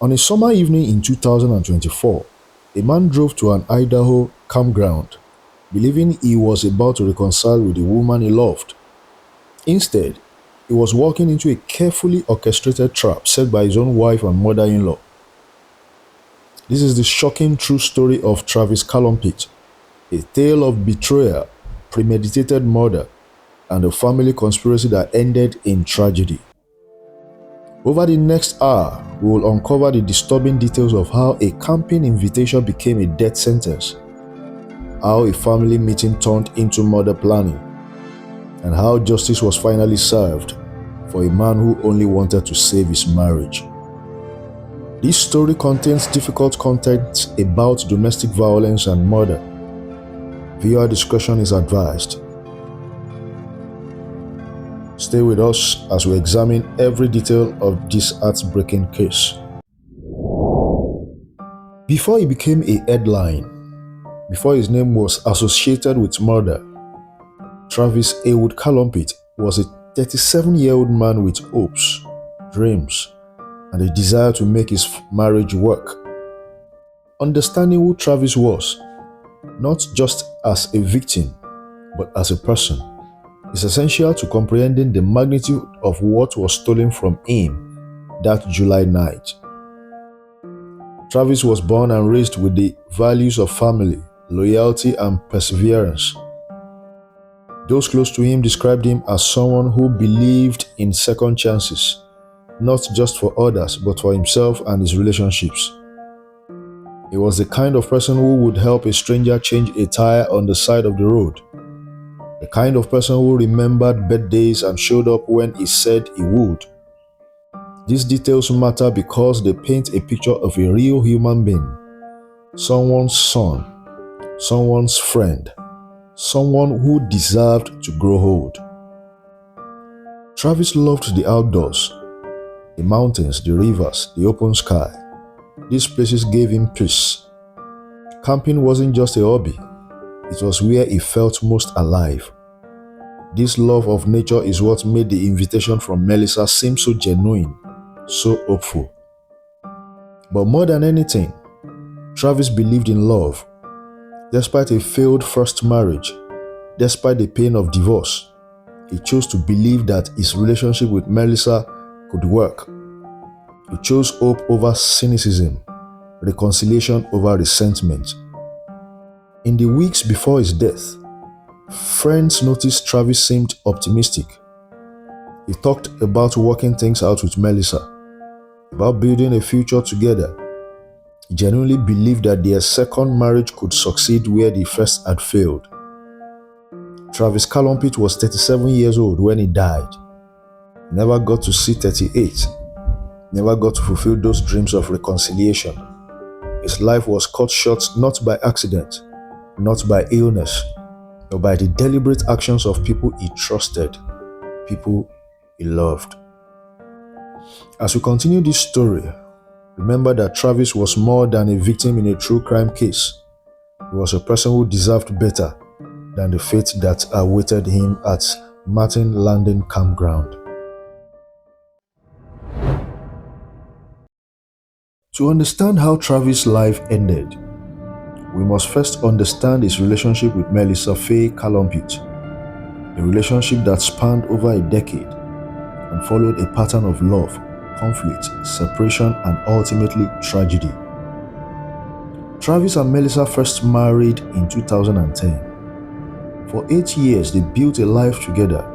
On a summer evening in 2024, a man drove to an Idaho campground, believing he was about to reconcile with the woman he loved. Instead, he was walking into a carefully orchestrated trap set by his own wife and mother-in-law. This is the shocking true story of Travis Calumpit, a tale of betrayal, premeditated murder, and a family conspiracy that ended in tragedy. Over the next hour, we will uncover the disturbing details of how a camping invitation became a death sentence, how a family meeting turned into murder planning, and how justice was finally served for a man who only wanted to save his marriage. This story contains difficult content about domestic violence and murder. Viewer discretion is advised. Stay with us as we examine every detail of this heartbreaking case. Before he became a headline, before his name was associated with murder, Travis Calumpit was a 37-year-old man with hopes, dreams, and a desire to make his marriage work. Understanding who Travis was, not just as a victim, but as a person, is essential to comprehending the magnitude of what was stolen from him that July night. Travis was born and raised with the values of family, loyalty, and perseverance. Those close to him described him as someone who believed in second chances, not just for others, but for himself and his relationships. He was the kind of person who would help a stranger change a tire on the side of the road. The kind of person who remembered birthdays and showed up when he said he would. These details matter because they paint a picture of a real human being, someone's son, someone's friend, someone who deserved to grow old. Travis loved the outdoors, the mountains, the rivers, the open sky. These places gave him peace. Camping wasn't just a hobby. It was where he felt most alive. This love of nature is what made the invitation from Melissa seem so genuine, so hopeful. But more than anything, Travis believed in love. Despite a failed first marriage, despite the pain of divorce, he chose to believe that his relationship with Melissa could work. He chose hope over cynicism, reconciliation over resentment. In the weeks before his death, friends noticed Travis seemed optimistic. He talked about working things out with Melissa, about building a future together. He genuinely believed that their second marriage could succeed where the first had failed. Travis Calumpit was 37 years old when he died. He never got to see 38. Never got to fulfill those dreams of reconciliation. His life was cut short not by accident, not by illness, but by the deliberate actions of people he trusted, people he loved. As we continue this story, remember that Travis was more than a victim in a true crime case. He was a person who deserved better than the fate that awaited him at Martin Landing Campground. To understand how Travis' life ended, we must first understand his relationship with Melissa Calumpit, a relationship that spanned over a decade and followed a pattern of love, conflict, separation, and ultimately tragedy. Travis and Melissa first married in 2010. For 8 years, they built a life together,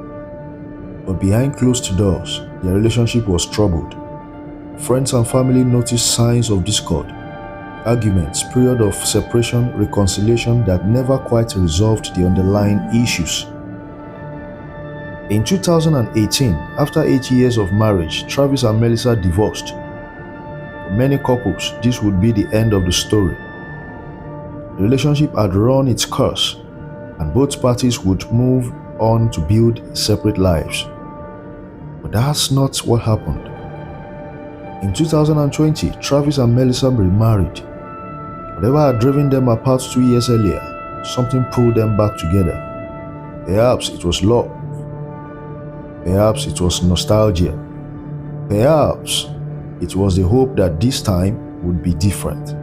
but behind closed doors, their relationship was troubled. Friends and family noticed signs of discord, arguments, period of separation, reconciliation that never quite resolved the underlying issues. In 2018, after 8 years of marriage, Travis and Melissa divorced. For many couples, this would be the end of the story. The relationship had run its course, and both parties would move on to build separate lives. But that's not what happened. In 2020, Travis and Melissa remarried. Whatever had driven them apart 2 years earlier, something pulled them back together. Perhaps it was love. Perhaps it was nostalgia. Perhaps It was the hope that this time would be different.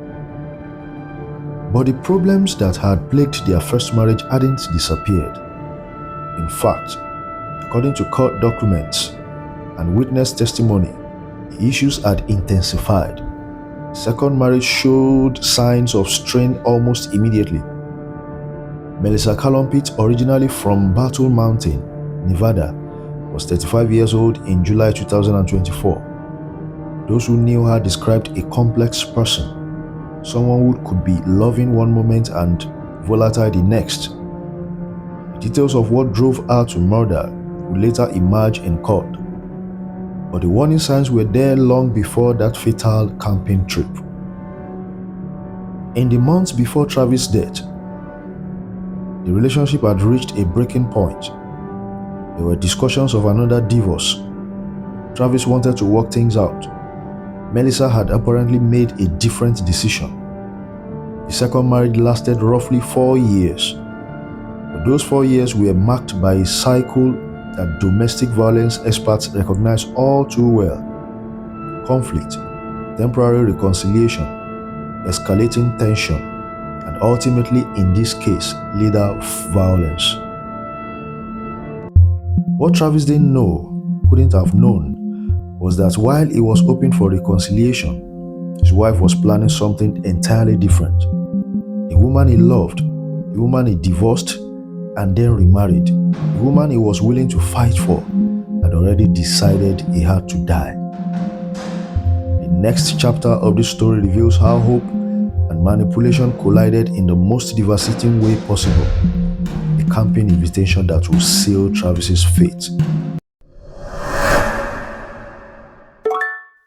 But the problems that had plagued their first marriage hadn't disappeared. In fact, according to court documents and witness testimony, the issues had intensified. Second marriage showed signs of strain almost immediately. Melissa Calumpit, originally from Battle Mountain, Nevada, was 35 years old in July 2024. Those who knew her described a complex person, someone who could be loving one moment and volatile the next. The details of what drove her to murder would later emerge in court, but the warning signs were there long before that fatal camping trip. In the months before Travis' death, the relationship had reached a breaking point. There were discussions of another divorce. Travis wanted to work things out. Melissa had apparently made a different decision. The second marriage lasted roughly 4 years. But those 4 years were marked by a cycle that domestic violence experts recognize all too well. Conflict, temporary reconciliation, escalating tension, and ultimately, in this case, lethal violence. What Travis didn't know, couldn't have known, was that while he was hoping for reconciliation, his wife was planning something entirely different. The woman he loved, the woman he divorced and then remarried, the woman he was willing to fight for, had already decided he had to die. The next chapter of this story reveals how hope and manipulation collided in the most devastating way possible. A camping invitation that will seal Travis's fate.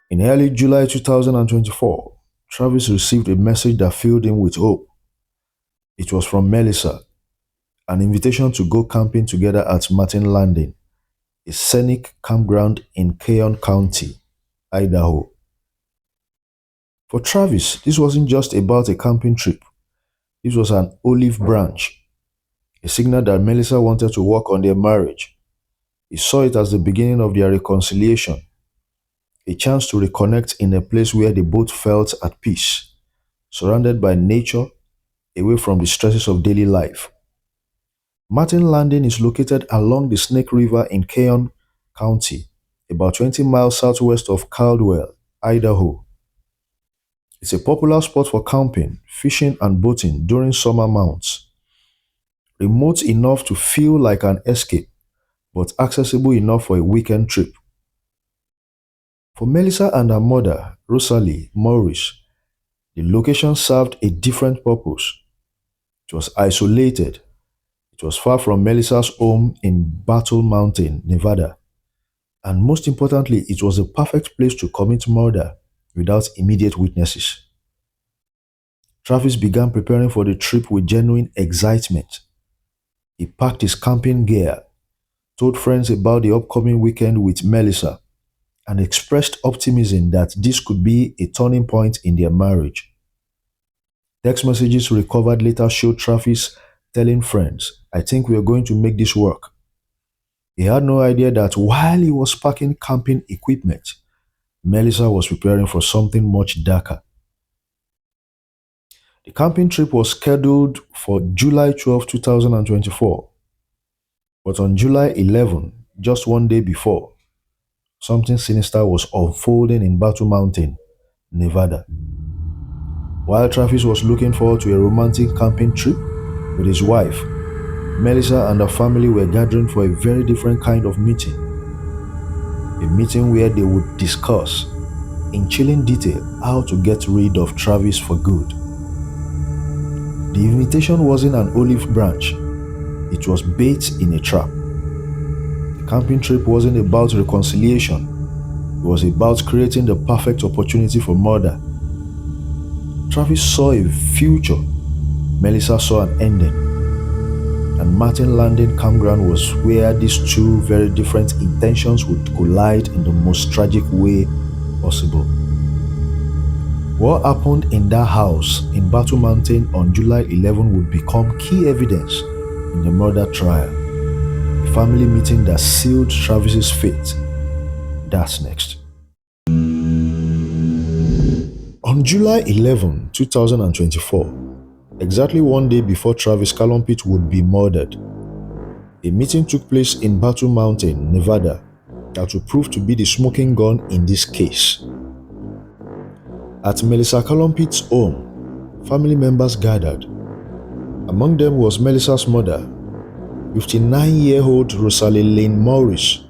In early July 2024, Travis received a message that filled him with hope. It was from Melissa, an invitation to go camping together at Martin Landing, a scenic campground in Cayon County, Idaho. For Travis, this wasn't just about a camping trip. This was an olive branch, a signal that Melissa wanted to work on their marriage. He saw it as the beginning of their reconciliation, a chance to reconnect in a place where they both felt at peace, surrounded by nature, away from the stresses of daily life. Martin Landing is located along the Snake River in Cayon County, about 20 miles southwest of Caldwell, Idaho. It's a popular spot for camping, fishing, and boating during summer months. Remote enough to feel like an escape, but accessible enough for a weekend trip. For Melissa and her mother, Rosalie Morris, the location served a different purpose. It was isolated. It was far from Melissa's home in Battle Mountain, Nevada. And most importantly, it was the perfect place to commit murder without immediate witnesses. Travis began preparing for the trip with genuine excitement. He packed his camping gear, told friends about the upcoming weekend with Melissa, and expressed optimism that this could be a turning point in their marriage. Text messages recovered later showed Travis telling friends, "I think we are going to make this work." He had no idea that while he was packing camping equipment, Melissa was preparing for something much darker. The camping trip was scheduled for July 12, 2024. But on July 11, just one day before, something sinister was unfolding in Battle Mountain, Nevada. While Travis was looking forward to a romantic camping trip with his wife, Melissa and her family were gathering for a very different kind of meeting. A meeting where they would discuss, in chilling detail, how to get rid of Travis for good. The invitation wasn't an olive branch. It was bait in a trap. The camping trip wasn't about reconciliation. It was about creating the perfect opportunity for murder. Travis saw a future. Melissa saw an ending. And Martin Landing Campground was where these two very different intentions would collide in the most tragic way possible. What happened in that house in Battle Mountain on July 11 would become key evidence in the murder trial, a family meeting that sealed Travis's fate. That's next. On July 11, 2024, exactly one day before Travis Calumpit would be murdered, a meeting took place in Battle Mountain, Nevada, that would prove to be the smoking gun in this case. At Melissa Calumpit's home, family members gathered. Among them was Melissa's mother, 59-year-old Rosalie Morris.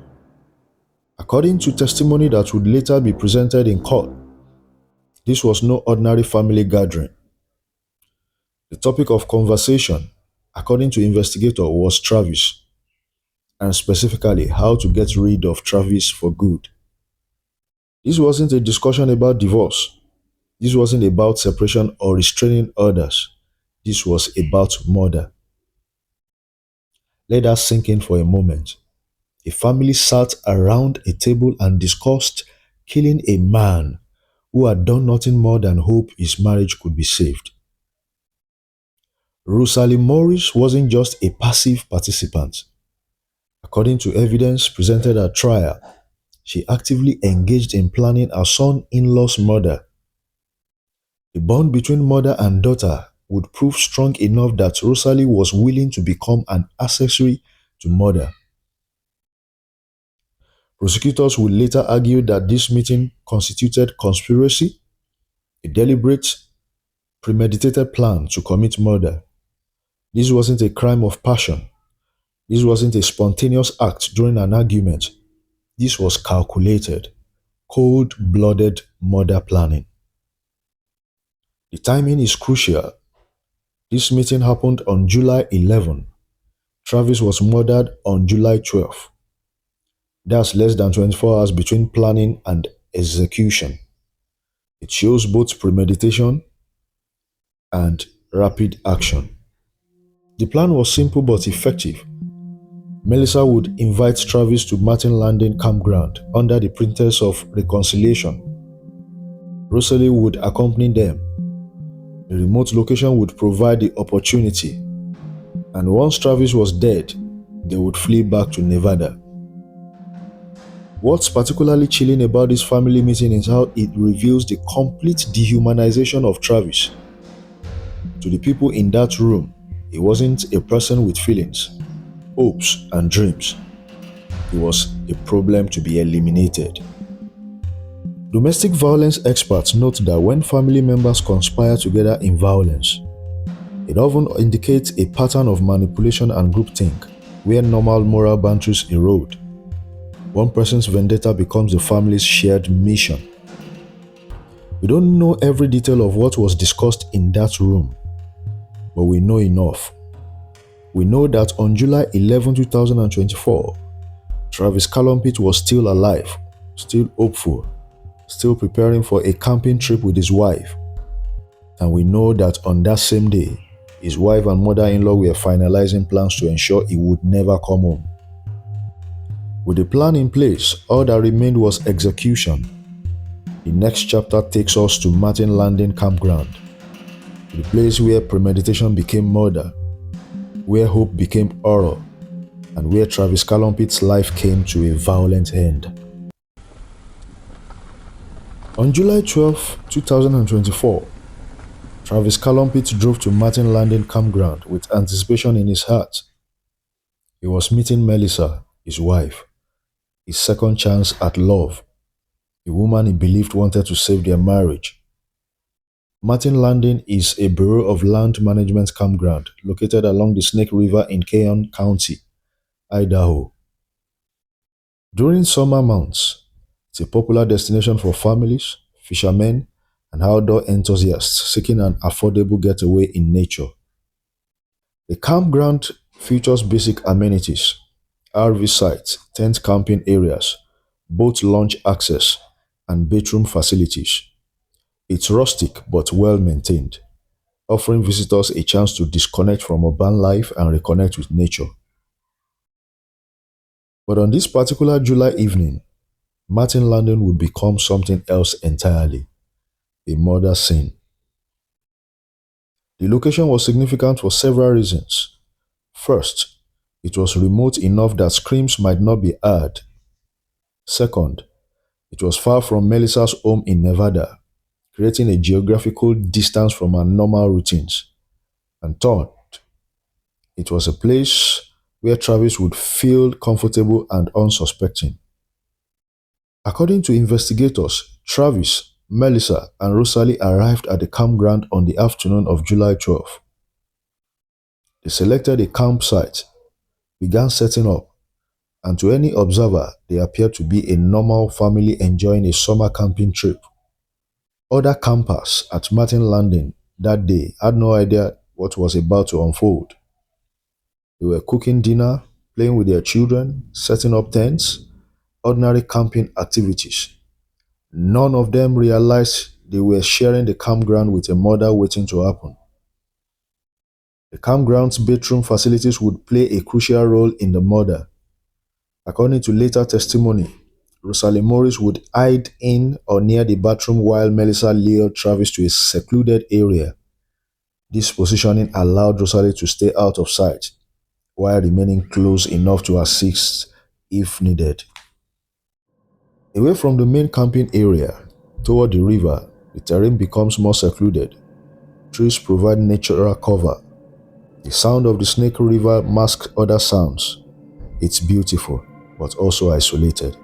According to testimony that would later be presented in court, this was no ordinary family gathering. The topic of conversation, according to investigator, was Travis, and specifically how to get rid of Travis for good. This wasn't a discussion about divorce. This wasn't about separation or restraining others. This was about murder. Let that sink in for a moment. A family sat around a table and discussed killing a man who had done nothing more than hope his marriage could be saved. Rosalie Morris wasn't just a passive participant. According to evidence presented at trial, she actively engaged in planning her son-in-law's murder. The bond between mother and daughter would prove strong enough that Rosalie was willing to become an accessory to murder. Prosecutors would later argue that this meeting constituted conspiracy, a deliberate, premeditated plan to commit murder. This wasn't a crime of passion. This wasn't a spontaneous act during an argument. This was calculated, cold-blooded murder planning. The timing is crucial. This meeting happened on July 11. Travis was murdered on July 12. That's less than 24 hours between planning and execution. It shows both premeditation and rapid action. The plan was simple but effective. Melissa would invite Travis to Martin Landing Campground under the pretense of reconciliation. Rosalie would accompany them. The remote location would provide the opportunity, and once Travis was dead, they would flee back to Nevada. What's particularly chilling about this family meeting is how it reveals the complete dehumanization of Travis. To the people in that room, he wasn't a person with feelings, hopes, and dreams. He was a problem to be eliminated. Domestic violence experts note that when family members conspire together in violence, it often indicates a pattern of manipulation and groupthink, where normal moral boundaries erode. One person's vendetta becomes the family's shared mission. We don't know every detail of what was discussed in that room, but we know enough. We know that on July 11, 2024, Travis Calumpit was still alive, still hopeful, still preparing for a camping trip with his wife. And we know that on that same day, his wife and mother-in-law were finalizing plans to ensure he would never come home. With the plan in place, all that remained was execution. The next chapter takes us to Martin Landing Campground, the place where premeditation became murder, where hope became horror, and where Travis Calumpit's life came to a violent end. On July 12, 2024, Travis Calumpit drove to Martin Landing Campground with anticipation in his heart. He was meeting Melissa, his wife, his second chance at love, a woman he believed wanted to save their marriage. Martin Landing is a Bureau of Land Management campground located along the Snake River in Cayon County, Idaho. During summer months, it's a popular destination for families, fishermen, and outdoor enthusiasts seeking an affordable getaway in nature. The campground features basic amenities, RV sites, tent camping areas, boat launch access, and bedroom facilities. It's rustic but well maintained, offering visitors a chance to disconnect from urban life and reconnect with nature. But on this particular July evening, Martin Landing would become something else entirely, a murder scene. The location was significant for several reasons. First, it was remote enough that screams might not be heard. Second, it was far from Melissa's home in Nevada, creating a geographical distance from our normal routines. And third, it was a place where Travis would feel comfortable and unsuspecting. According to investigators, Travis, Melissa, and Rosalie arrived at the campground on the afternoon of July 12th. They selected a campsite, began setting up, and to any observer, they appeared to be a normal family enjoying a summer camping trip. Other campers at Martin Landing that day had no idea what was about to unfold. They were cooking dinner, playing with their children, setting up tents, ordinary camping activities. None of them realized they were sharing the campground with a murder waiting to happen. The campground's bedroom facilities would play a crucial role in the murder. According to later testimony, Rosalie Morris would hide in or near the bathroom while Melissa lured Travis to a secluded area. This positioning allowed Rosalie to stay out of sight while remaining close enough to assist if needed. Away from the main camping area, toward the river, the terrain becomes more secluded. Trees provide natural cover. The sound of the Snake River masks other sounds. It's beautiful, but also isolated.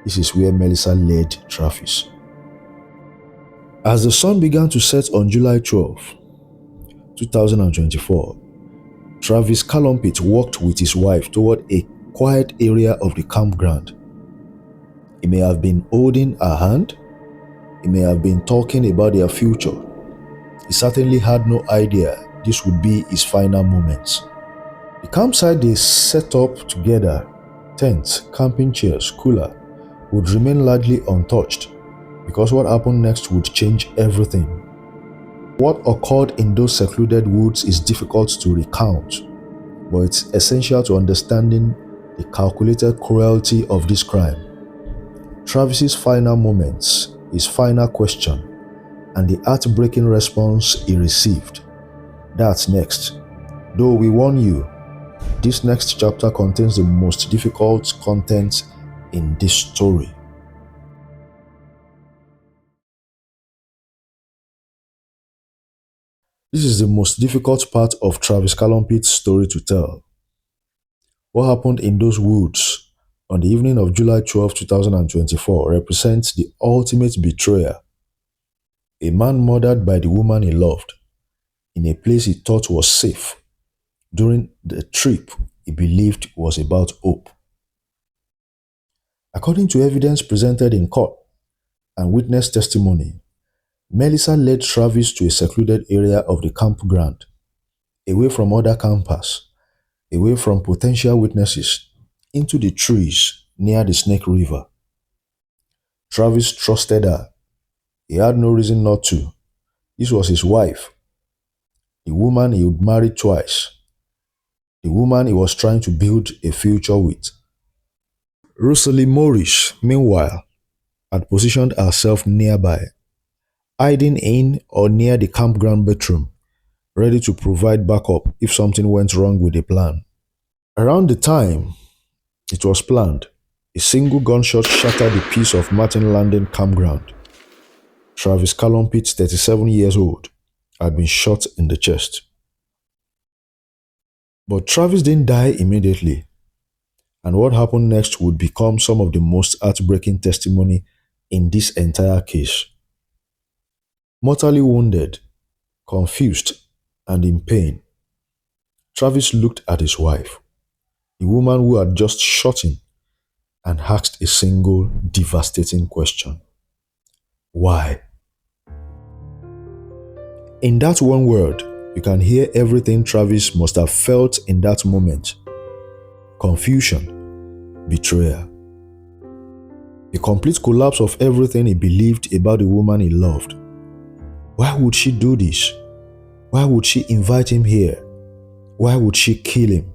This is where Melissa led Travis. As the sun began to set on July 12, 2024, Travis Calumpit walked with his wife toward a quiet area of the campground. He may have been holding her hand. He may have been talking about their future. He certainly had no idea this would be his final moments. The campsite they set up together, tents, camping chairs, cooler, would remain largely untouched because what happened next would change everything. What occurred in those secluded woods is difficult to recount, but it's essential to understanding the calculated cruelty of this crime. Travis's final moments, his final question, and the heartbreaking response he received. That's next. Though we warn you, this next chapter contains the most difficult content in this story. This is the most difficult part of Travis Calumpit's story to tell. What happened in those woods on the evening of July 12, 2024 represents the ultimate betrayal. A man murdered by the woman he loved in a place he thought was safe during the trip he believed was about hope. According to evidence presented in court and witness testimony, Melissa led Travis to a secluded area of the campground, away from other campers, away from potential witnesses, into the trees near the Snake River. Travis trusted her. He had no reason not to. This was his wife, the woman he would marry twice, the woman he was trying to build a future with. Rosalie Morris, meanwhile, had positioned herself nearby, hiding in or near the campground bedroom, ready to provide backup if something went wrong with the plan. Around the time it was planned, a single gunshot shattered the peace of Martin Landing campground. Travis Calumpit, 37 years old, had been shot in the chest. But Travis didn't die immediately, and what happened next would become some of the most heartbreaking testimony in this entire case. Mortally wounded, confused, and in pain, Travis looked at his wife, the woman who had just shot him, and asked a single devastating question. Why? In that one word, you can hear everything Travis must have felt in that moment. Confusion, betrayal. A complete collapse of everything he believed about the woman he loved. Why would she do this? Why would she invite him here? Why would she kill him?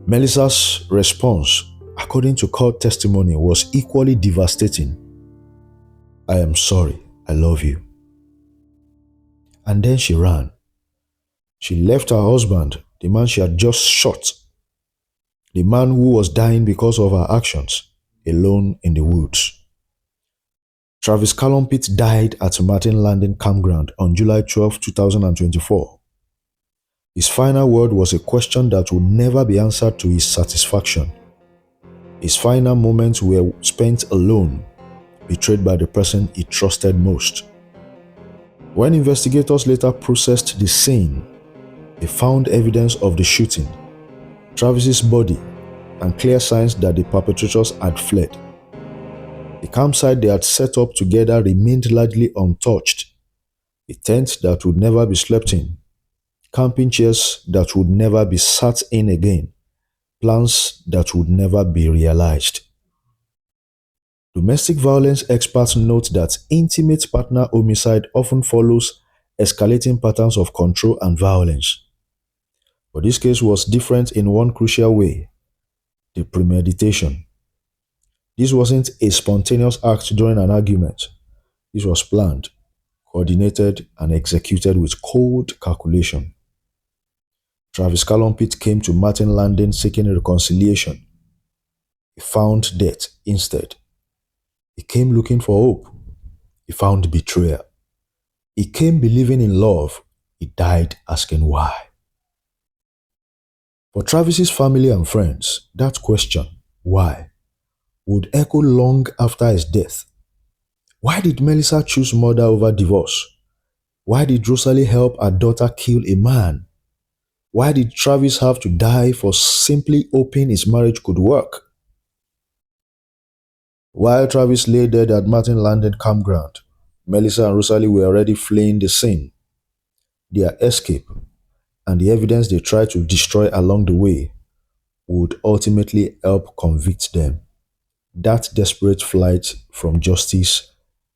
Melissa's response, according to court testimony, was equally devastating. I am sorry, I love you. And then she ran. She left her husband, the man she had just shot, the man who was dying because of her actions, alone in the woods. Travis Calumpit died at Martin Landing Campground on July 12, 2024. His final word was a question that would never be answered to his satisfaction. His final moments were spent alone, betrayed by the person he trusted most. When investigators later processed the scene, they found evidence of the shooting, Travis's body, and clear signs that the perpetrators had fled. The campsite they had set up together remained largely untouched. A tent that would never be slept in, camping chairs that would never be sat in again, plans that would never be realized. Domestic violence experts note that intimate partner homicide often follows escalating patterns of control and violence. But this case was different in one crucial way: the premeditation. This wasn't a spontaneous act during an argument. This was planned, coordinated, and executed with cold calculation. Travis Calumpit came to Martin Landing seeking reconciliation. He found death instead. He came looking for hope. He found betrayal. He came believing in love. He died asking why. For Travis's family and friends, that question, why, would echo long after his death. Why did Melissa choose murder over divorce? Why did Rosalie help her daughter kill a man? Why did Travis have to die for simply hoping his marriage could work? While Travis lay dead at Martin Landing Campground, Melissa and Rosalie were already fleeing the scene. Their escape and the evidence they tried to destroy along the way would ultimately help convict them. That desperate flight from justice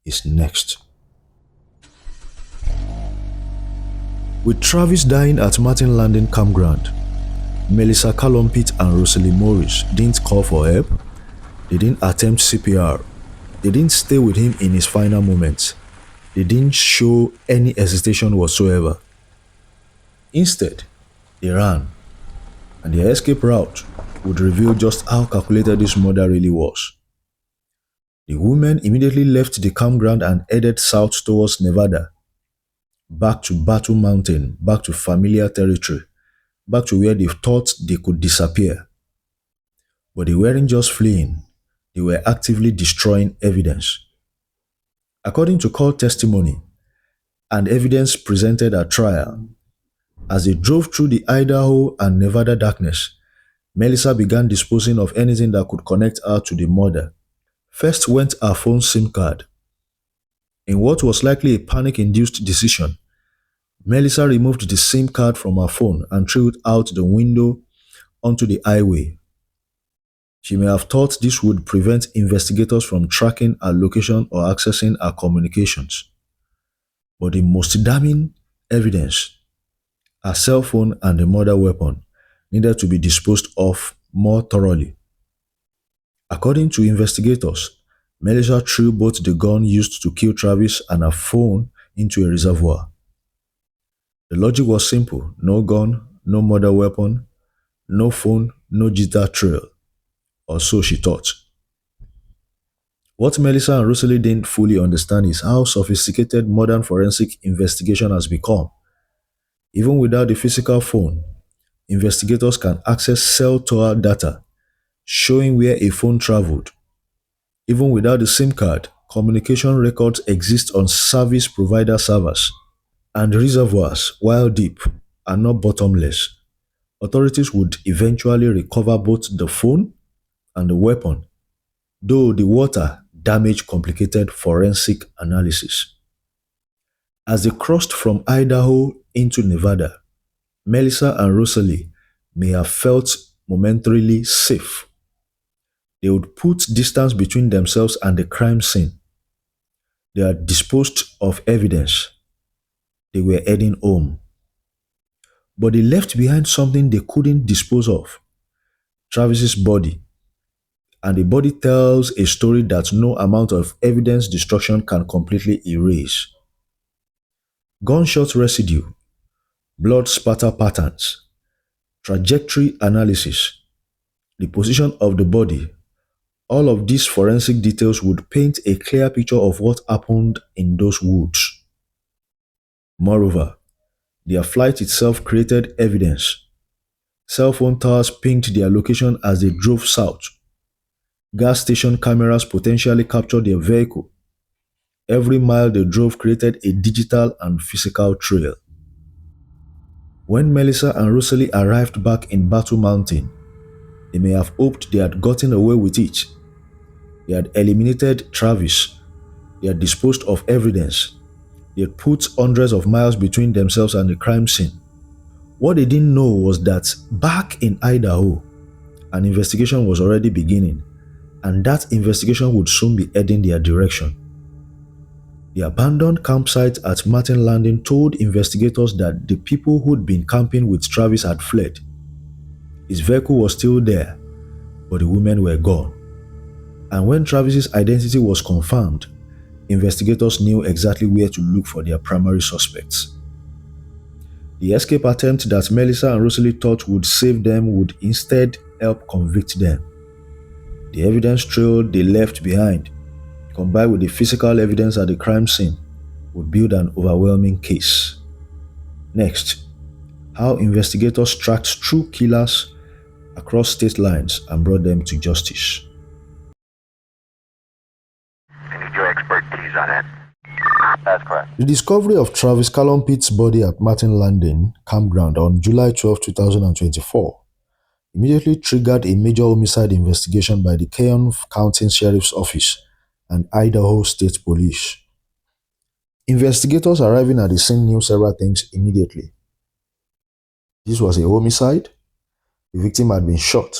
is next. With Travis dying at Martin Landing Campground, Melissa Calumpit and Rosalie Morris didn't call for help. They didn't attempt CPR. They didn't stay with him in his final moments. They didn't show any hesitation whatsoever. Instead, they ran, and their escape route would reveal just how calculated this murder really was. The women immediately left the campground and headed south towards Nevada, back to Battle Mountain, back to familiar territory, back to where they thought they could disappear. But they weren't just fleeing, they were actively destroying evidence. According to court testimony and evidence presented at trial, as they drove through the Idaho and Nevada darkness, Melissa began disposing of anything that could connect her to the murder. First went her phone SIM card. In what was likely a panic-induced decision, Melissa removed the SIM card from her phone and threw it out the window onto the highway. She may have thought this would prevent investigators from tracking her location or accessing her communications. But the most damning evidence, her cell phone and the murder weapon, needed to be disposed of more thoroughly. According to investigators, Melissa threw both the gun used to kill Travis and her phone into a reservoir. The logic was simple: no gun, no murder weapon, no phone, no digital trail. Or so she thought. What Melissa and Rosalie didn't fully understand is how sophisticated modern forensic investigation has become. Even without the physical phone, investigators can access cell tower data showing where a phone traveled. Even without the SIM card, communication records exist on service provider servers. And reservoirs, while deep, are not bottomless. Authorities would eventually recover both the phone and the weapon, though the water damaged complicated forensic analysis. As they crossed from Idaho into Nevada, Melissa and Rosalie may have felt momentarily safe. They would put distance between themselves and the crime scene. They had disposed of evidence. They were heading home. But they left behind something they couldn't dispose of: Travis's body. And the body tells a story that no amount of evidence destruction can completely erase. Gunshot residue, blood spatter patterns, trajectory analysis, the position of the body, All of these forensic details would paint a clear picture of what happened in those woods. Moreover, their flight itself created evidence. Cell phone towers pinged their location as they drove south. Gas station cameras potentially captured their vehicle. Every mile they drove created a digital and physical trail. When Melissa and Rosalie arrived back in Battle Mountain, they may have hoped they had gotten away with it. They had eliminated Travis. They had disposed of evidence. They had put hundreds of miles between themselves and the crime scene. What they didn't know was that back in Idaho, an investigation was already beginning, and that investigation would soon be heading their direction. The abandoned campsite at Martin Landing told investigators that the people who'd been camping with Travis had fled. His vehicle was still there, but the women were gone. And when Travis's identity was confirmed, investigators knew exactly where to look for their primary suspects. The escape attempt that Melissa and Rosalie thought would save them would instead help convict them. The evidence trail they left behind, combined with the physical evidence at the crime scene, would build an overwhelming case. Next, how investigators tracked true killers across state lines and brought them to justice. I need your expertise on it. That's correct. The discovery of Travis Calumpit's body at Martin Landing Campground on July 12, 2024 immediately triggered a major homicide investigation by the Keon County Sheriff's Office and Idaho State Police. Investigators arriving at the scene knew several things immediately. This was a homicide, the victim had been shot,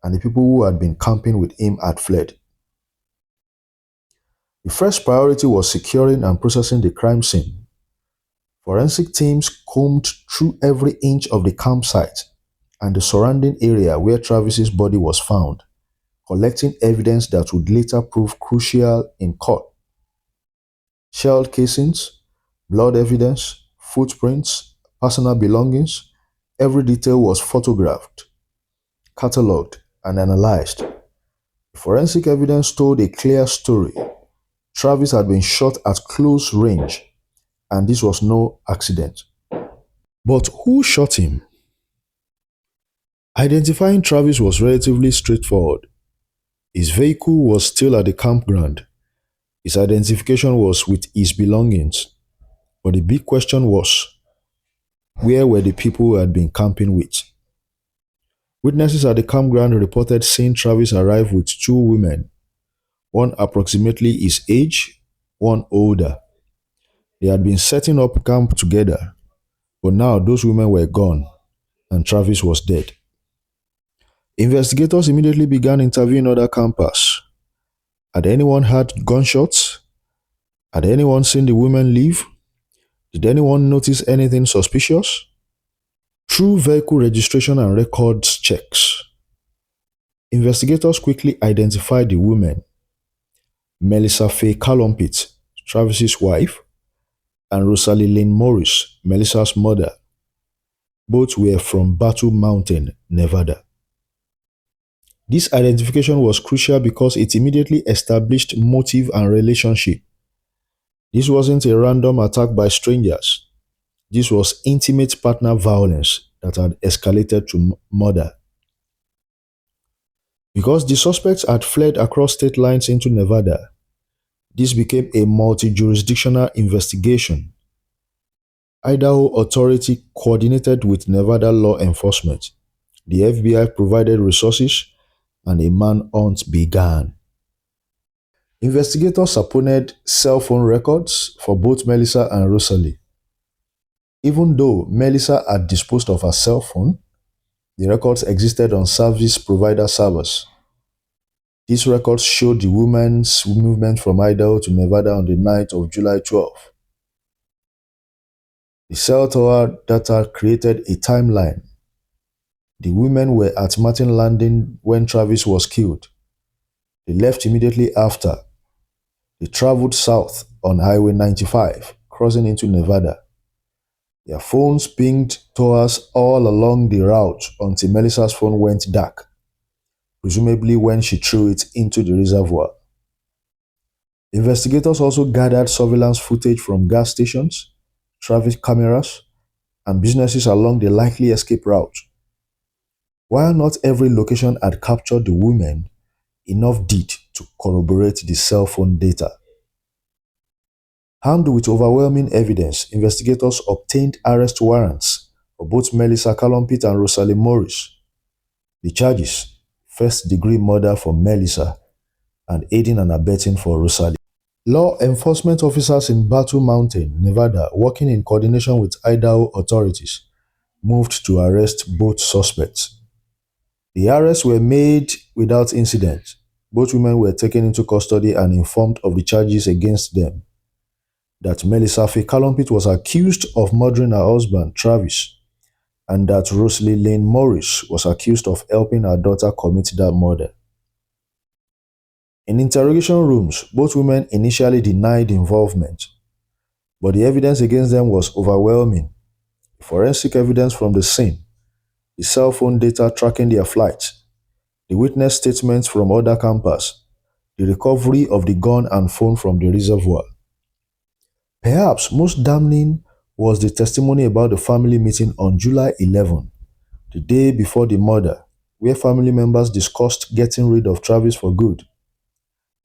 and the people who had been camping with him had fled. The first priority was securing and processing the crime scene. Forensic teams combed through every inch of the campsite and the surrounding area where Travis's body was found, collecting evidence that would later prove crucial in court. Shelled casings, blood evidence, footprints, personal belongings, every detail was photographed, catalogued, and analyzed. The forensic evidence told a clear story. Travis had been shot at close range, and this was no accident. But who shot him? Identifying Travis was relatively straightforward. His vehicle was still at the campground. His identification was with his belongings. But the big question was, where were the people who had been camping with? Witnesses at the campground reported seeing Travis arrive with two women, one approximately his age, one older. They had been setting up camp together, but now those women were gone and Travis was dead. Investigators immediately began interviewing other campers. Had anyone heard gunshots? Had anyone seen the women leave? Did anyone notice anything suspicious? Through vehicle registration and records checks, investigators quickly identified the women: Melissa Calumpit, Travis's wife, and Rosalie Morris, Melissa's mother. Both were from Battle Mountain, Nevada. This identification was crucial because it immediately established motive and relationship. This wasn't a random attack by strangers. This was intimate partner violence that had escalated to murder. Because the suspects had fled across state lines into Nevada, this became a multi-jurisdictional investigation. Idaho Authority coordinated with Nevada law enforcement. The FBI provided resources, and a manhunt began. Investigators subpoenaed cell phone records for both Melissa and Rosalie. Even though Melissa had disposed of her cell phone, the records existed on service provider servers. These records showed the woman's movement from Idaho to Nevada on the night of July 12. The cell tower data created a timeline. The women were at Martin Landing when Travis was killed. They left immediately after. They traveled south on Highway 95, crossing into Nevada. Their phones pinged towers all along the route until Melissa's phone went dark. presumably when she threw it into the reservoir. Investigators also gathered surveillance footage from gas stations, traffic cameras, and businesses along the likely escape route. While not every location had captured the women, enough did to corroborate the cell phone data. Armed with overwhelming evidence, investigators obtained arrest warrants for both Melissa Calumpit and Rosalie Morris. The charges: first-degree murder for Melissa and aiding and abetting for Rosalie. Law enforcement officers in Battle Mountain, Nevada, working in coordination with Idaho authorities, moved to arrest both suspects. The arrests were made without incident. Both women were taken into custody and informed of the charges against them. That Melissa Calumpit was accused of murdering her husband, Travis, and that Rosalie Morris was accused of helping her daughter commit that murder. In interrogation rooms, both women initially denied involvement, but the evidence against them was overwhelming. Forensic evidence from the scene, the cell phone data tracking their flights, the witness statements from other campers, the recovery of the gun and phone from the reservoir. Perhaps most damning was the testimony about the family meeting on July 11, the day before the murder, where family members discussed getting rid of Travis for good.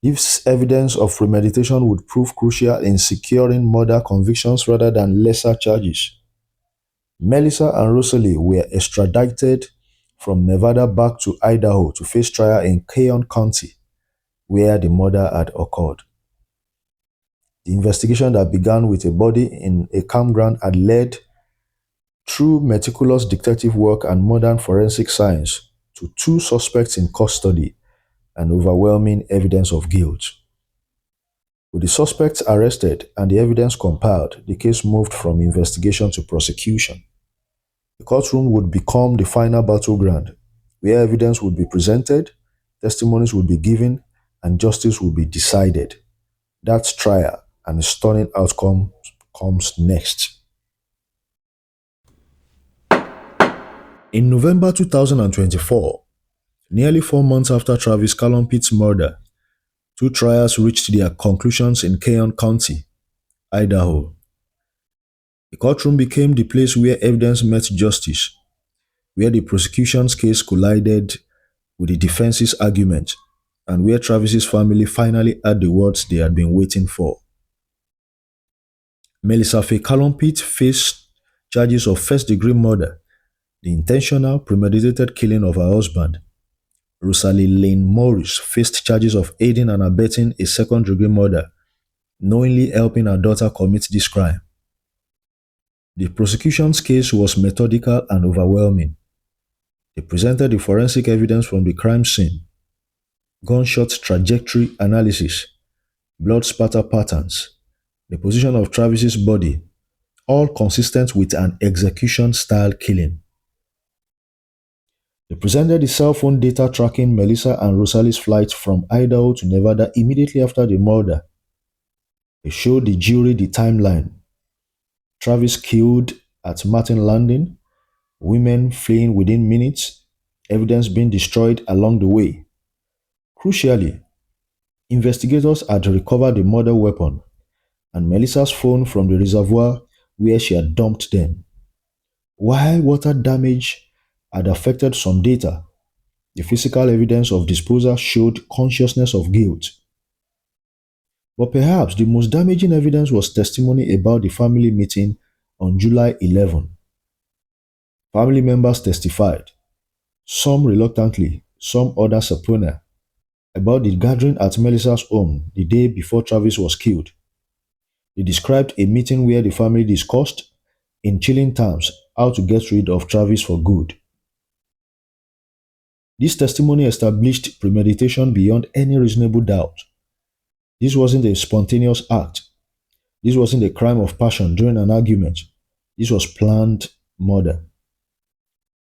This evidence of premeditation would prove crucial in securing murder convictions rather than lesser charges. Melissa and Rosalie were extradited from Nevada back to Idaho to face trial in Keyon County, where the murder had occurred. The investigation that began with a body in a campground had led, through meticulous detective work and modern forensic science, to two suspects in custody and overwhelming evidence of guilt. With the suspects arrested and the evidence compiled, the case moved from investigation to prosecution. The courtroom would become the final battleground, where evidence would be presented, testimonies would be given, and justice would be decided. That trial and a stunning outcome comes next. In November 2024, nearly 4 months after Travis Calumpit's murder, two trials reached their conclusions in Keyon County, Idaho. The courtroom became the place where evidence met justice, where the prosecution's case collided with the defense's argument, and where Travis's family finally had the words they had been waiting for. Melissa Calumpit faced charges of first-degree murder, the intentional, premeditated killing of her husband. Rosalie Morris faced charges of aiding and abetting a second-degree murder, knowingly helping her daughter commit this crime. The prosecution's case was methodical and overwhelming. They presented the forensic evidence from the crime scene, gunshot trajectory analysis, blood spatter patterns, the position of Travis's body, all consistent with an execution-style killing. They presented the cell phone data tracking Melissa and Rosalie's flights from Idaho to Nevada immediately after the murder. They showed the jury the timeline: Travis killed at Martin Landing, women fleeing within minutes, evidence being destroyed along the way. Crucially, investigators had recovered the murder weapon and Melissa's phone from the reservoir where she had dumped them. While water damage had affected some data, the physical evidence of disposal showed consciousness of guilt. But perhaps the most damaging evidence was testimony about the family meeting on July 11. Family members testified, some reluctantly, some under subpoena, about the gathering at Melissa's home the day before Travis was killed. They described a meeting where the family discussed, in chilling terms, how to get rid of Travis for good. This testimony established premeditation beyond any reasonable doubt. This wasn't a spontaneous act. This wasn't a crime of passion during an argument. This was planned murder.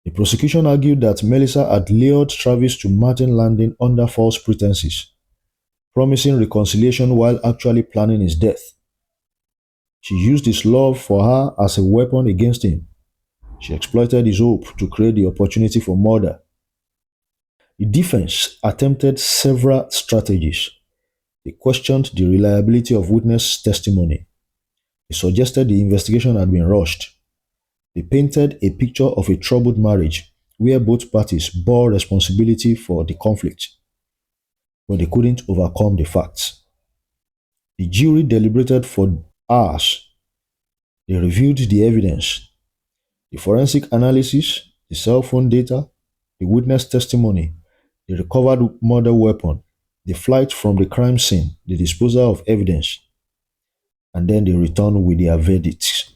The prosecution argued that Melissa had lured Travis to Martin Landing under false pretenses, promising reconciliation while actually planning his death. She used his love for her as a weapon against him. She exploited his hope to create the opportunity for murder. The defense attempted several strategies. They questioned the reliability of witness testimony. They suggested the investigation had been rushed. They painted a picture of a troubled marriage where both parties bore responsibility for the conflict, but they couldn't overcome the facts. The jury deliberated for hours. They reviewed the evidence, the forensic analysis, the cell phone data, the witness testimony, the recovered murder weapon, the flight from the crime scene, the disposal of evidence, and then they returned with their verdicts.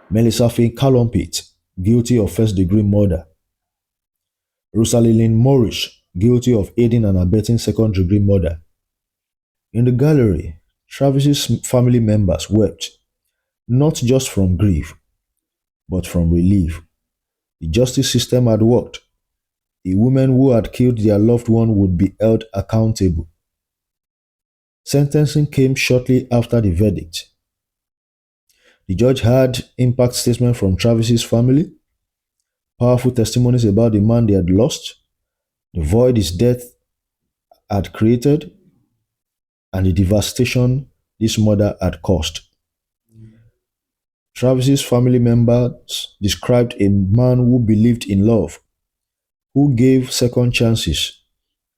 Melissa Calumpit, guilty of first degree murder. Rosalie Morris, guilty of aiding and abetting second degree murder. In the gallery, Travis's family members wept, not just from grief, but from relief. The justice system had worked. The women who had killed their loved one would be held accountable. Sentencing came shortly after the verdict. The judge had impact statements from Travis's family, powerful testimonies about the man they had lost, the void his death had created, and the devastation this murder had caused. Travis's family members described a man who believed in love, who gave second chances,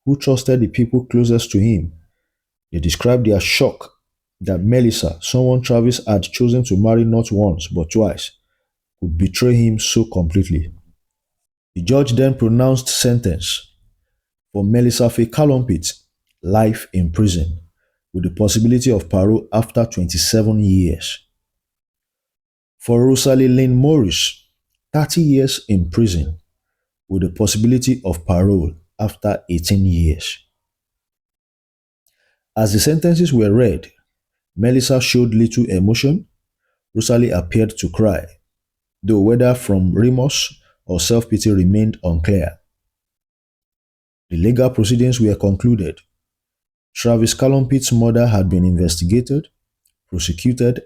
who trusted the people closest to him. They described their shock that Melissa, someone Travis had chosen to marry not once but twice, could betray him so completely. The judge then pronounced sentence for Melissa Calumpit, life in prison, with the possibility of parole after 27 years. For Rosalie Morris, 30 years in prison, with the possibility of parole after 18 years. As the sentences were read, Melissa showed little emotion. Rosalie appeared to cry, though whether from remorse or self-pity remained unclear. The legal proceedings were concluded. Travis Calumpit's murder had been investigated, prosecuted,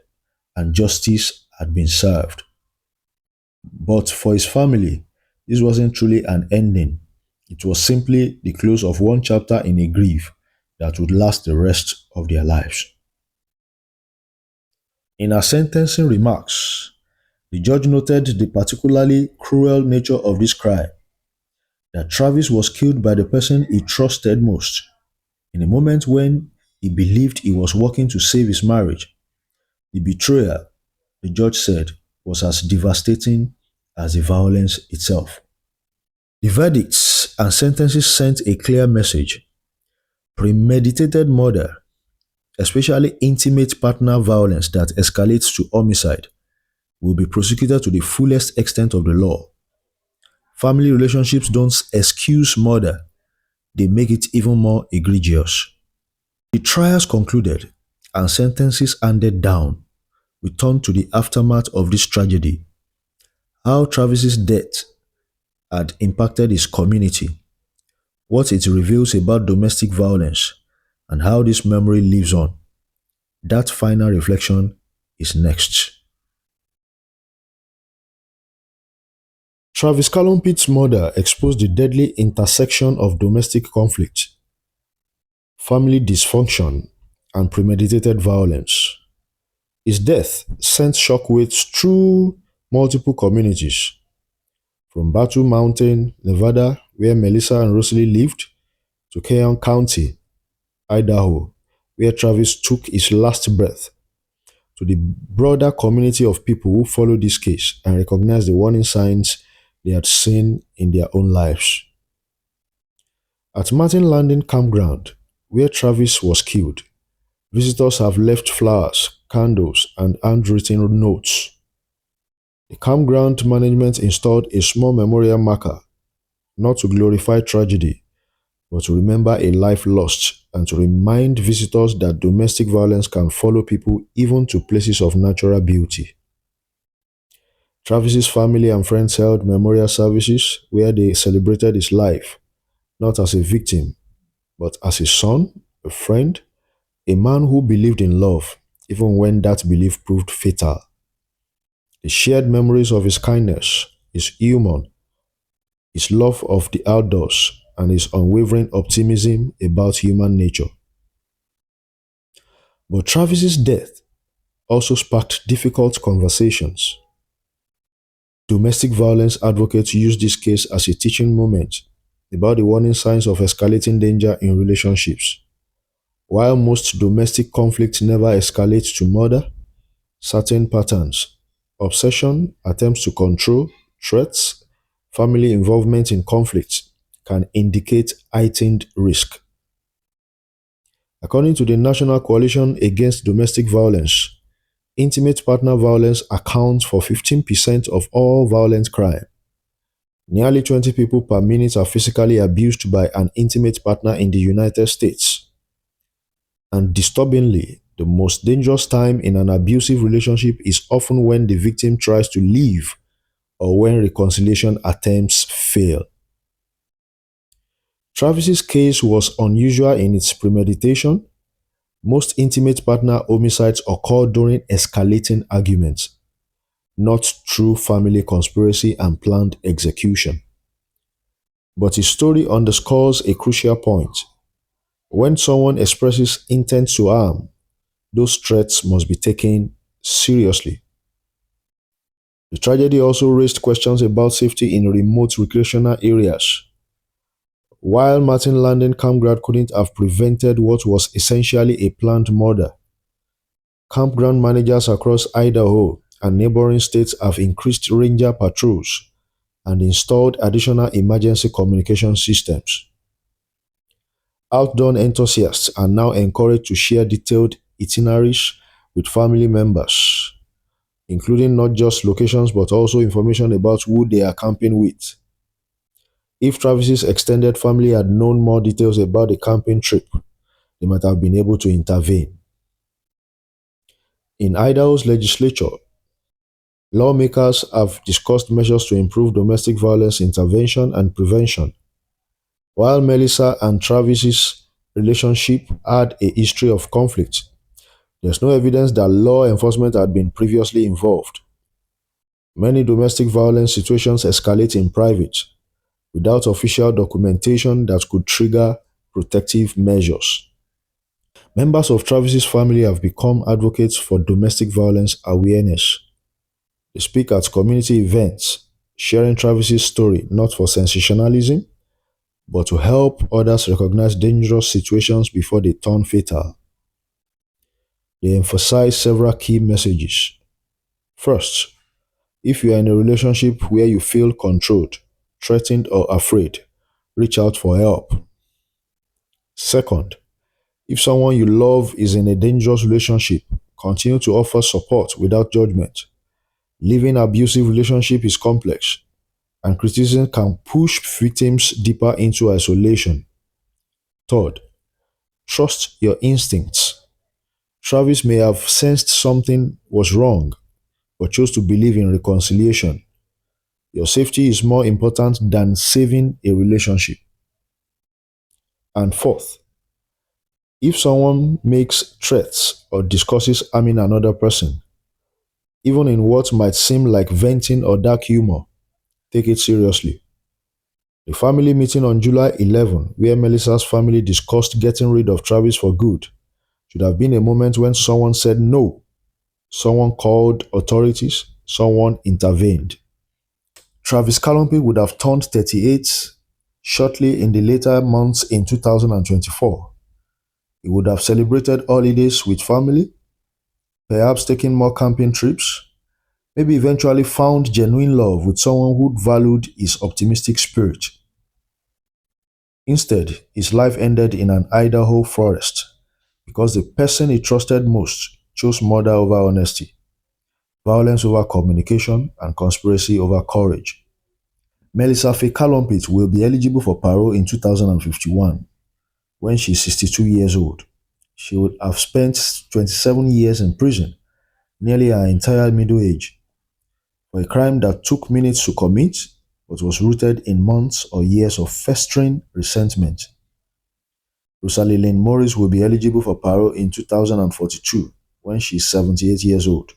and justice had been served. But for his family, this wasn't truly an ending. It was simply the close of one chapter in a grief that would last the rest of their lives. In her sentencing remarks, the judge noted the particularly cruel nature of this crime, that Travis was killed by the person he trusted most, in a moment when he believed he was working to save his marriage. The betrayal, the judge said, was as devastating as the violence itself. The verdicts and sentences sent a clear message. Premeditated murder, especially intimate partner violence that escalates to homicide, will be prosecuted to the fullest extent of the law. Family relationships don't excuse murder, they make it even more egregious. The trials concluded and sentences handed down. We turn to the aftermath of this tragedy, how Travis's death had impacted his community, what it reveals about domestic violence, and how this memory lives on. That final reflection is next. Travis Calumpit's murder exposed the deadly intersection of domestic conflict, family dysfunction, and premeditated violence. His death sent shockwaves through multiple communities, from Battle Mountain, Nevada, where Melissa and Rosalie lived, to Campground County, Idaho, where Travis took his last breath, to the broader community of people who followed this case and recognized the warning signs they had seen in their own lives. At Martin Landing Campground, where Travis was killed, visitors have left flowers, candles, and handwritten notes. The campground management installed a small memorial marker, not to glorify tragedy, but to remember a life lost and to remind visitors that domestic violence can follow people even to places of natural beauty. Travis's family and friends held memorial services where they celebrated his life, not as a victim, but as a son, a friend, a man who believed in love, even when that belief proved fatal. They shared memories of his kindness, his humor, his love of the outdoors, and his unwavering optimism about human nature. But Travis's death also sparked difficult conversations. Domestic violence advocates use this case as a teaching moment about the warning signs of escalating danger in relationships. While most domestic conflict never escalates to murder, certain patterns, obsession, attempts to control, threats, family involvement in conflicts can indicate heightened risk. According to the National Coalition Against Domestic Violence, intimate partner violence accounts for 15% of all violent crime. Nearly 20 people per minute are physically abused by an intimate partner in the United States. And disturbingly, the most dangerous time in an abusive relationship is often when the victim tries to leave or when reconciliation attempts fail. Travis's case was unusual in its premeditation. Most intimate partner homicides occur during escalating arguments, not through family conspiracy and planned execution. But his story underscores a crucial point. When someone expresses intent to harm, those threats must be taken seriously. The tragedy also raised questions about safety in remote recreational areas. While Martin Landing Campground couldn't have prevented what was essentially a planned murder, campground managers across Idaho and neighboring states have increased ranger patrols and installed additional emergency communication systems. Outdoor enthusiasts are now encouraged to share detailed itineraries with family members, including not just locations but also information about who they are camping with. If Travis's extended family had known more details about the camping trip, they might have been able to intervene. In Idaho's legislature, lawmakers have discussed measures to improve domestic violence intervention and prevention. While Melissa and Travis's relationship had a history of conflict, there's no evidence that law enforcement had been previously involved. Many domestic violence situations escalate in private, without official documentation that could trigger protective measures. Members of Travis's family have become advocates for domestic violence awareness. They speak at community events, sharing Travis's story not for sensationalism, but to help others recognize dangerous situations before they turn fatal. They emphasize several key messages. First, if you are in a relationship where you feel controlled, threatened, or afraid, reach out for help. Second, if someone you love is in a dangerous relationship, continue to offer support without judgment. Living abusive relationship is complex, and criticism can push victims deeper into isolation. Third, trust your instincts. Travis may have sensed something was wrong, but chose to believe in reconciliation. Your safety is more important than saving a relationship. And fourth, if someone makes threats or discusses harming another person, even in what might seem like venting or dark humor, take it seriously. The family meeting on July 11, where Melissa's family discussed getting rid of Travis for good, should have been a moment when someone said no. Someone called authorities, someone intervened. Travis Calumpit would have turned 38 shortly in the later months in 2024. He would have celebrated holidays with family, perhaps taken more camping trips, maybe eventually found genuine love with someone who valued his optimistic spirit. Instead, his life ended in an Idaho forest because the person he trusted most chose murder over honesty, violence over communication, and conspiracy over courage. Melissa Calumpit will be eligible for parole in 2051 when she's 62 years old. She would have spent 27 years in prison, nearly her entire middle age, for a crime that took minutes to commit but was rooted in months or years of festering resentment. Rosalie Morris will be eligible for parole in 2042 when she's 78 years old.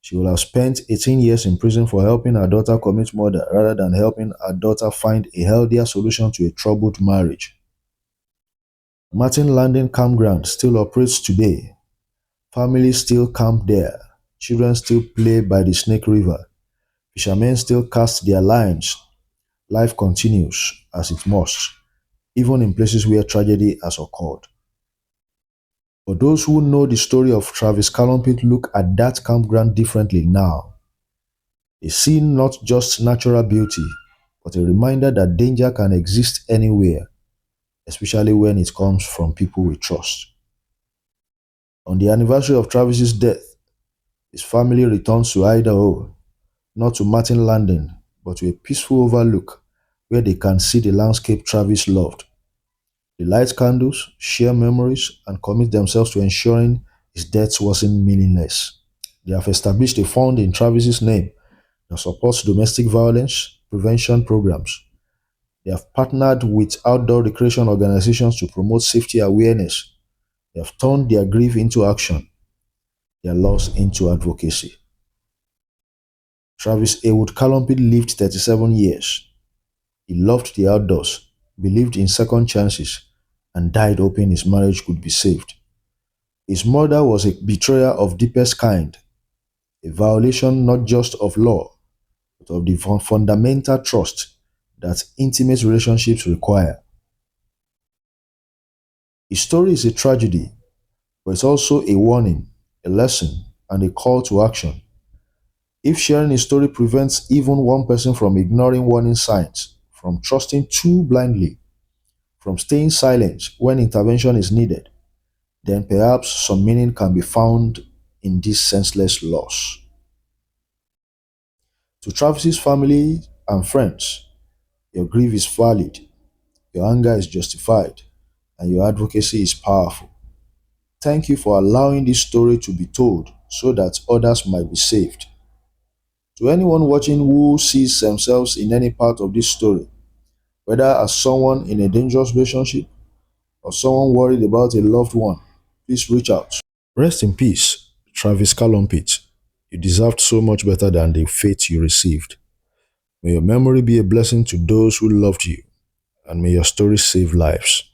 She will have spent 18 years in prison for helping her daughter commit murder rather than helping her daughter find a healthier solution to a troubled marriage. Martin Landing Campground still operates today. Families still camp there. Children still play by the Snake River. Fishermen still cast their lines. Life continues as it must, even in places where tragedy has occurred. But those who know the story of Travis Calumpit look at that campground differently now. They see not just natural beauty, but a reminder that danger can exist anywhere, especially when it comes from people we trust. On the anniversary of Travis's death, his family returns to Idaho, not to Martin Landing, but to a peaceful overlook where they can see the landscape Travis loved. They light candles, share memories, and commit themselves to ensuring his death wasn't meaningless. They have established a fund in Travis's name that supports domestic violence prevention programs. They have partnered with outdoor recreation organizations to promote safety awareness. They have turned their grief into action, their loss into advocacy. Travis Haywood Calumpit lived 37 years. He loved the outdoors, believed in second chances, and died hoping his marriage could be saved. His murder was a betrayal of deepest kind, a violation not just of law, but of the fundamental trust that intimate relationships require. His story is a tragedy, but it's also a warning, a lesson, and a call to action. If sharing his story prevents even one person from ignoring warning signs, from trusting too blindly, from staying silent when intervention is needed, then perhaps some meaning can be found in this senseless loss. To Travis's family and friends, your grief is valid, your anger is justified, and your advocacy is powerful. Thank you for allowing this story to be told so that others might be saved. To anyone watching who sees themselves in any part of this story, whether as someone in a dangerous relationship or someone worried about a loved one, please reach out. Rest in peace, Travis Calumpit. You deserved so much better than the fate you received. May your memory be a blessing to those who loved you, and may your story save lives.